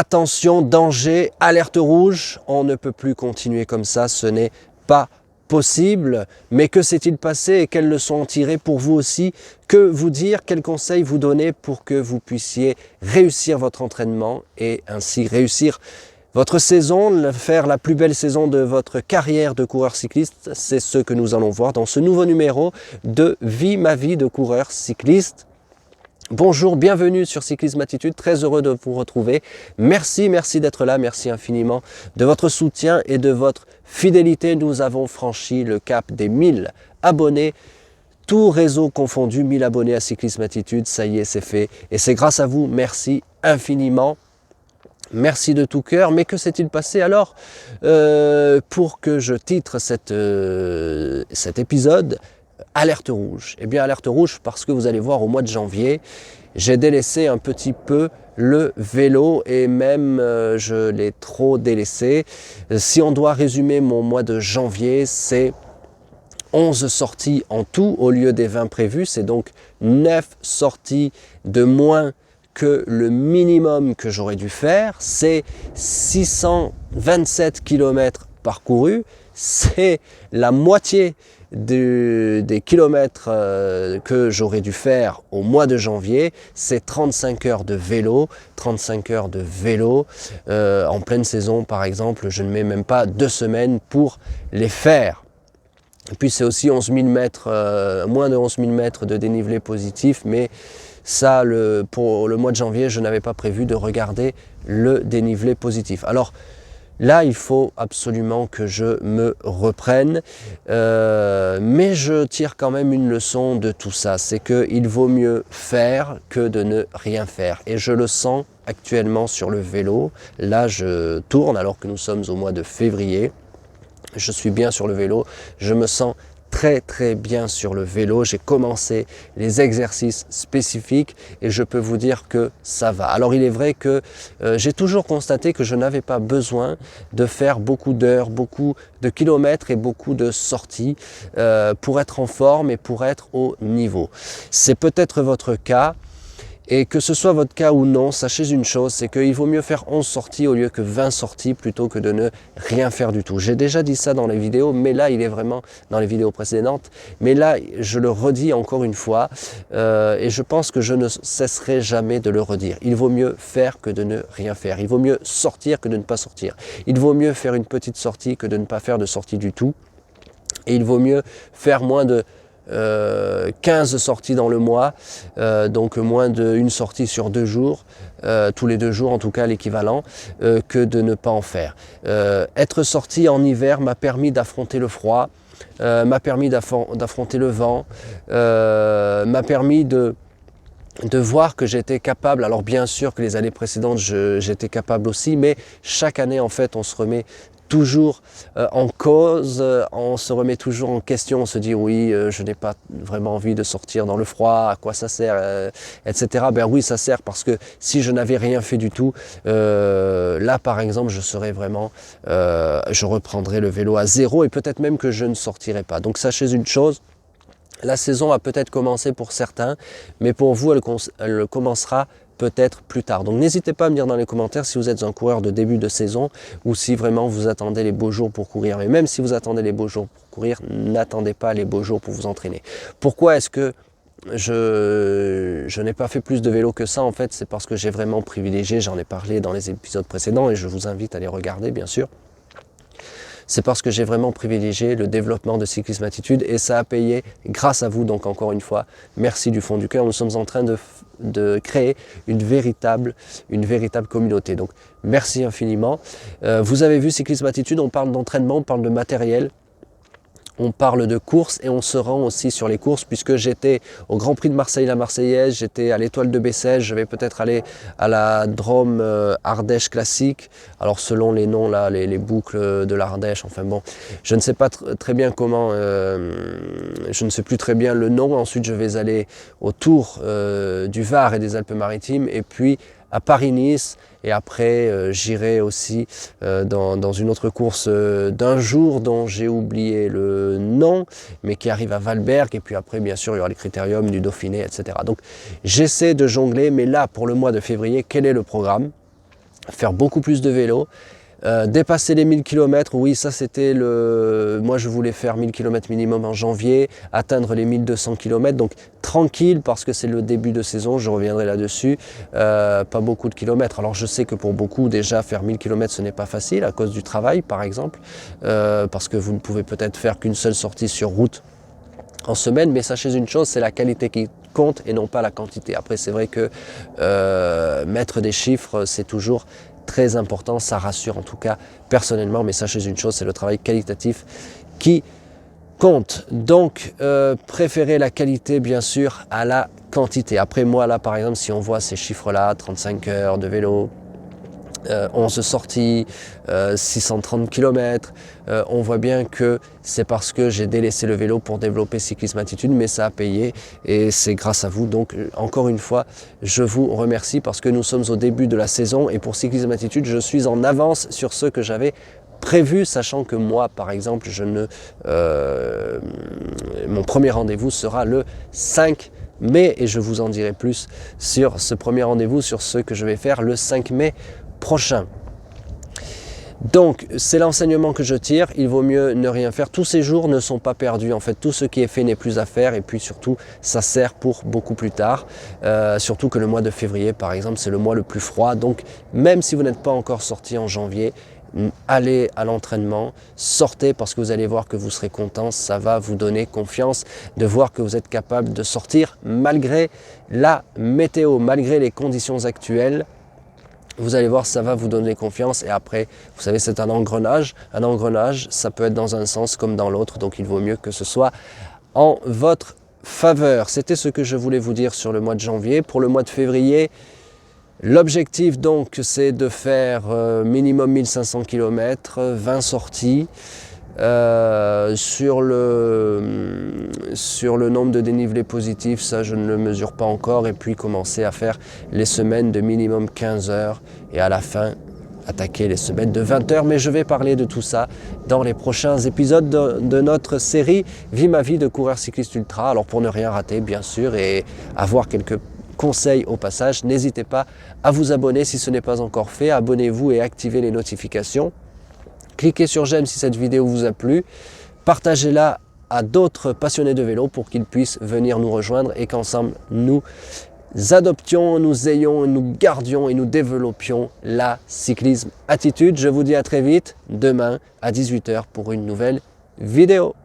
Attention, danger, alerte rouge, on ne peut plus continuer comme ça, ce n'est pas possible. Mais que s'est-il passé et quelles leçons en tirer pour vous aussi? Que vous dire, quels conseils vous donner pour que vous puissiez réussir votre entraînement et ainsi réussir votre saison, faire la plus belle saison de votre carrière de coureur cycliste? C'est ce que nous allons voir dans ce nouveau numéro de Vie ma vie de coureur cycliste. Bonjour, bienvenue sur Cyclisme Attitude, très heureux de vous retrouver. Merci d'être là, merci infiniment de votre soutien et de votre fidélité. Nous avons franchi le cap des 1000 abonnés, tout réseau confondu, 1000 abonnés à Cyclisme Attitude, ça y est, c'est fait. Et c'est grâce à vous, merci infiniment. Merci de tout cœur, mais que s'est-il passé alors pour que je titre cet épisode Alerte rouge? Eh bien, alerte rouge parce que vous allez voir, au mois de janvier, j'ai délaissé un petit peu le vélo et même je l'ai trop délaissé. Si on doit résumer mon mois de janvier, c'est 11 sorties en tout au lieu des 20 prévus. C'est donc 9 sorties de moins que le minimum que j'aurais dû faire. C'est 627 km parcourus. C'est la moitié des kilomètres que j'aurais dû faire au mois de janvier. C'est 35 heures de vélo. 35 heures de vélo. En pleine saison, par exemple, je ne mets même pas 2 semaines pour les faire. Et puis c'est aussi 11 000 mètres, moins de 11 000 mètres de dénivelé positif, mais ça, pour le mois de janvier, je n'avais pas prévu de regarder le dénivelé positif. Alors là, il faut absolument que je me reprenne, mais je tire quand même une leçon de tout ça, c'est qu'il vaut mieux faire que de ne rien faire. Et je le sens actuellement sur le vélo. Là, je tourne alors que nous sommes au mois de février. Je suis bien sur le vélo, je me sens très bien sur le vélo. J'ai commencé les exercices spécifiques et je peux vous dire que ça va. Alors il est vrai que j'ai toujours constaté que je n'avais pas besoin de faire beaucoup d'heures, beaucoup de kilomètres et beaucoup de sorties pour être en forme et pour être au niveau. C'est peut-être votre cas. Et que ce soit votre cas ou non, sachez une chose, c'est qu'il vaut mieux faire 11 sorties au lieu que 20 sorties plutôt que de ne rien faire du tout. J'ai déjà dit ça dans les vidéos, mais là, il est vraiment dans les vidéos précédentes. Mais là, je le redis encore une fois, et je pense que je ne cesserai jamais de le redire. Il vaut mieux faire que de ne rien faire. Il vaut mieux sortir que de ne pas sortir. Il vaut mieux faire une petite sortie que de ne pas faire de sortie du tout. Et il vaut mieux faire moins de 15 sorties dans le mois, donc moins d'une sortie sur 2 jours, tous les 2 jours en tout cas l'équivalent, que de ne pas en faire. Être sorti en hiver m'a permis d'affronter le froid, m'a permis d'affronter le vent, m'a permis de voir que j'étais capable. Alors bien sûr que les années précédentes j'étais capable aussi, mais chaque année en fait on se remet toujours en cause, on se remet toujours en question, on se dit oui, je n'ai pas vraiment envie de sortir dans le froid, à quoi ça sert, etc. Ben oui, ça sert parce que si je n'avais rien fait du tout, là par exemple, je serais vraiment, je reprendrais le vélo à zéro et peut-être même que je ne sortirais pas. Donc sachez une chose, la saison a peut-être commencé pour certains, mais pour vous, elle commencera peut-être plus tard. Donc n'hésitez pas à me dire dans les commentaires si vous êtes un coureur de début de saison ou si vraiment vous attendez les beaux jours pour courir. Mais même si vous attendez les beaux jours pour courir, n'attendez pas les beaux jours pour vous entraîner. Pourquoi est-ce que je n'ai pas fait plus de vélo que ça? En fait, c'est parce que j'ai vraiment privilégié, j'en ai parlé dans les épisodes précédents et je vous invite à les regarder bien sûr. C'est parce que j'ai vraiment privilégié le développement de Cyclisme Attitude et ça a payé grâce à vous. Donc encore une fois, merci du fond du cœur. Nous sommes en train de créer une véritable communauté. Donc merci infiniment. Vous avez vu Cyclisme Attitude, on parle d'entraînement, on parle de matériel. On parle de courses et on se rend aussi sur les courses puisque j'étais au Grand Prix de Marseille la Marseillaise, j'étais à l'Étoile de Bessèges, je vais peut-être aller à la Drôme Ardèche classique. Alors selon les noms là, les boucles de l'Ardèche, enfin bon, je ne sais pas très bien comment, je ne sais plus très bien le nom. Ensuite je vais aller au Tour du Var et des Alpes-Maritimes et puis à Paris-Nice et après j'irai aussi dans une autre course d'un jour dont j'ai oublié le nom mais qui arrive à Valberg et puis après bien sûr il y aura les critériums du Dauphiné, etc. Donc j'essaie de jongler, mais là pour le mois de février, quel est le programme? faire beaucoup plus de vélo. Dépasser les 1000 km, oui, ça c'était moi je voulais faire 1000 km minimum en janvier, atteindre les 1200 km, donc tranquille parce que c'est le début de saison, je reviendrai là-dessus, pas beaucoup de kilomètres. Alors je sais que pour beaucoup déjà faire 1000 km ce n'est pas facile à cause du travail par exemple, parce que vous ne pouvez peut-être faire qu'une seule sortie sur route en semaine, mais sachez une chose, c'est la qualité qui compte et non pas la quantité. Après c'est vrai que mettre des chiffres c'est toujours très important, ça rassure en tout cas personnellement, mais sachez une chose, c'est le travail qualitatif qui compte. Donc préférez la qualité bien sûr à la quantité. Après moi là par exemple, si on voit ces chiffres là, 35 heures de vélo, 11 sorties, 630 km, on voit bien que c'est parce que j'ai délaissé le vélo pour développer Cyclisme Attitude, mais ça a payé et c'est grâce à vous. Donc encore une fois, je vous remercie parce que nous sommes au début de la saison et pour Cyclisme Attitude, je suis en avance sur ce que j'avais prévu, sachant que moi, par exemple, mon premier rendez-vous sera le 5 mai et je vous en dirai plus sur ce premier rendez-vous, sur ce que je vais faire le 5 mai prochain. Donc c'est l'enseignement que je tire, il vaut mieux ne rien faire. Tous ces jours ne sont pas perdus, en fait tout ce qui est fait n'est plus à faire et puis surtout ça sert pour beaucoup plus tard. Surtout que le mois de février par exemple c'est le mois le plus froid, donc même si vous n'êtes pas encore sorti en janvier, allez à l'entraînement, sortez parce que vous allez voir que vous serez content, ça va vous donner confiance de voir que vous êtes capable de sortir malgré la météo, malgré les conditions actuelles. Vous allez voir, ça va vous donner confiance et après, vous savez, c'est un engrenage. Un engrenage, ça peut être dans un sens comme dans l'autre, donc il vaut mieux que ce soit en votre faveur. C'était ce que je voulais vous dire sur le mois de janvier. Pour le mois de février, l'objectif donc, c'est de faire minimum 1500 km, 20 sorties. Sur le nombre de dénivelés positifs, ça je ne le mesure pas encore, et puis commencer à faire les semaines de minimum 15 heures et à la fin attaquer les semaines de 20 heures, mais je vais parler de tout ça dans les prochains épisodes de notre série Vie ma vie de coureur cycliste ultra. Alors pour ne rien rater bien sûr et avoir quelques conseils au passage, n'hésitez pas à vous abonner si ce n'est pas encore fait, abonnez-vous et activez les notifications. Cliquez sur j'aime si cette vidéo vous a plu, partagez-la à d'autres passionnés de vélo pour qu'ils puissent venir nous rejoindre et qu'ensemble nous adoptions, nous gardions et nous développions la cyclisme attitude. Je vous dis à très vite, demain à 18 h pour une nouvelle vidéo.